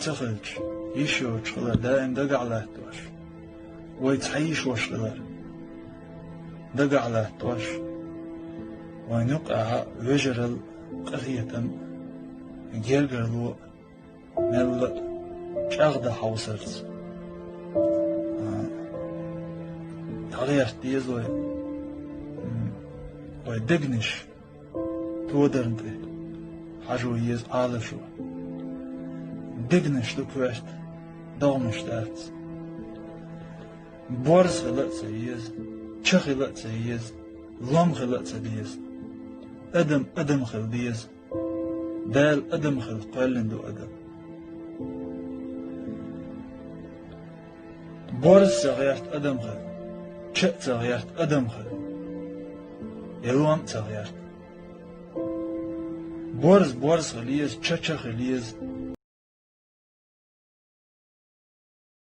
تخلج يشوش خلا دائم دقع له توش ويتحيش وش خلا دقع له توش ونقع وجرل قرية جيرجرلو مل شاغد حوصرت تغيرت ديزوي ويدقنش تودرنت حاجو يز عالشو دقنش دكوشت دومش دارت بورس خلت سيز شخ خلت سيز لام خلت سديز أدم خل ديز دال أدم خل قلندو أدم بورس صغيرت أدم خل شق صغيرت أدم خل يلوم صغيرت بورس خليز شق خليز